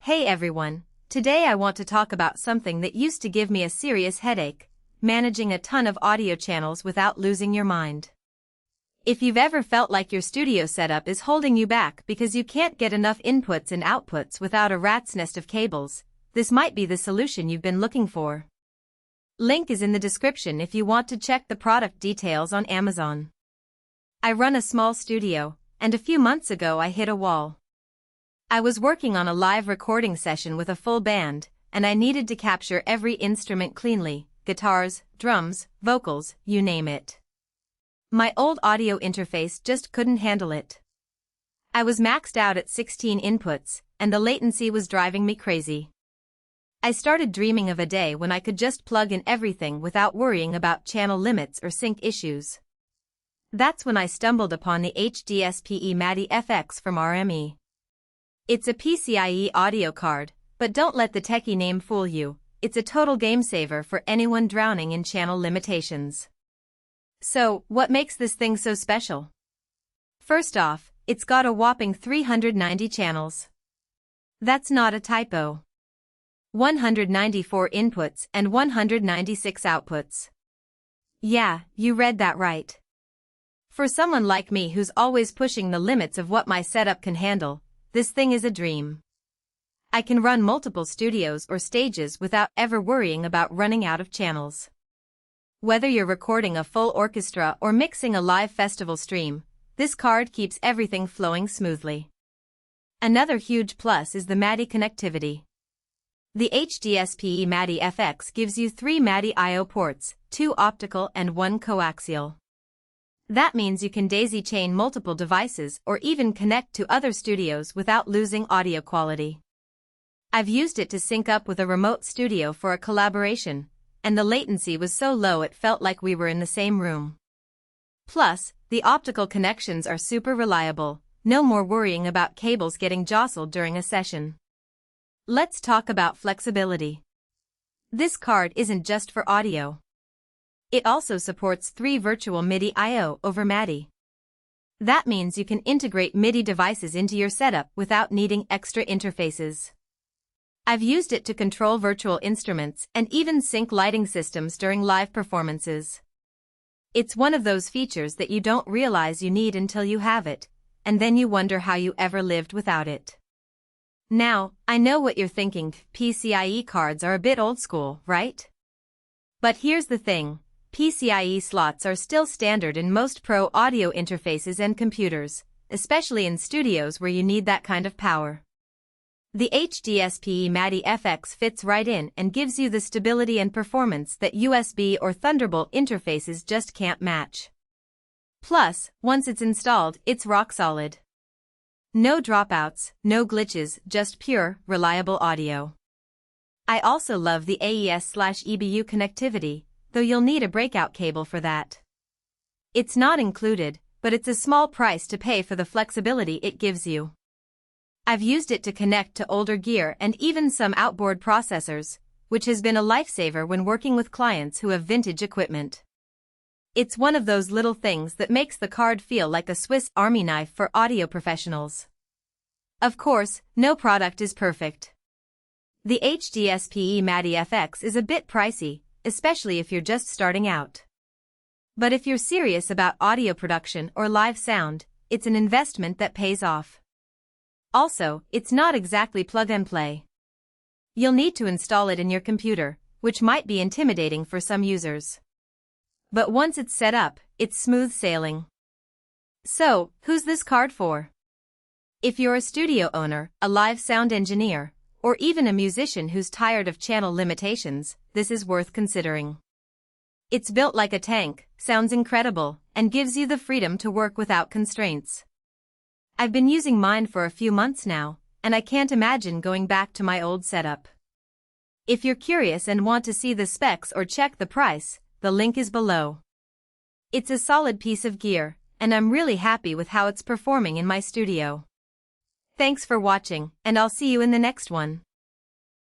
Hey everyone, today I want to talk about something that used to give me a serious headache: managing a ton of audio channels without losing your mind. If you've ever felt like your studio setup is holding you back because you can't get enough inputs and outputs without a rat's nest of cables, this might be the solution you've been looking for. Link is in the description if you want to check the product details on Amazon. I run a small studio, and a few months ago I hit a wall. I was working on a live recording session with a full band, and I needed to capture every instrument cleanly: guitars, drums, vocals, you name it. My old audio interface just couldn't handle it. I was maxed out at 16 inputs, and the latency was driving me crazy. I started dreaming of a day when I could just plug in everything without worrying about channel limits or sync issues. That's when I stumbled upon the HDSPe MADI FX from RME. It's a PCIe audio card, but don't let the techie name fool you. It's a total game saver for anyone drowning in channel limitations. So, what makes this thing so special? First off, it's got a whopping 390 channels. That's not a typo. 194 inputs and 196 outputs. Yeah, you read that right. For someone like me who's always pushing the limits of what my setup can handle, this thing is a dream. I can run multiple studios or stages without ever worrying about running out of channels. Whether you're recording a full orchestra or mixing a live festival stream, this card keeps everything flowing smoothly. Another huge plus is the MADI connectivity. The HDSPe MADI FX gives you 3 MADI I/O ports, 2 optical and 1 coaxial. That means you can daisy-chain multiple devices or even connect to other studios without losing audio quality. I've used it to sync up with a remote studio for a collaboration, and the latency was so low it felt like we were in the same room. Plus, the optical connections are super reliable, no more worrying about cables getting jostled during a session. Let's talk about flexibility. This card isn't just for audio. It also supports 3 virtual MIDI I/O over MADI. That means you can integrate MIDI devices into your setup without needing extra interfaces. I've used it to control virtual instruments and even sync lighting systems during live performances. It's one of those features that you don't realize you need until you have it, and then you wonder how you ever lived without it. Now, I know what you're thinking: PCIe cards are a bit old school, right? But here's the thing. PCIe slots are still standard in most pro audio interfaces and computers, especially in studios where you need that kind of power. The HDSPe MADI FX fits right in and gives you the stability and performance that USB or Thunderbolt interfaces just can't match. Plus, once it's installed, it's rock solid. No dropouts, no glitches, just pure, reliable audio. I also love the AES/EBU connectivity, though you'll need a breakout cable for that. It's not included, but it's a small price to pay for the flexibility it gives you. I've used it to connect to older gear and even some outboard processors, which has been a lifesaver when working with clients who have vintage equipment. It's one of those little things that makes the card feel like a Swiss Army knife for audio professionals. Of course, no product is perfect. The HDSPe MADI FX is a bit pricey, especially if you're just starting out. But if you're serious about audio production or live sound, it's an investment that pays off. Also, it's not exactly plug and play. You'll need to install it in your computer, which might be intimidating for some users. But once it's set up, it's smooth sailing. So, who's this card for? If you're a studio owner, a live sound engineer, or even a musician who's tired of channel limitations, this is worth considering. It's built like a tank, sounds incredible, and gives you the freedom to work without constraints. I've been using mine for a few months now, and I can't imagine going back to my old setup. If you're curious and want to see the specs or check the price, the link is below. It's a solid piece of gear, and I'm really happy with how it's performing in my studio. Thanks for watching, and I'll see you in the next one.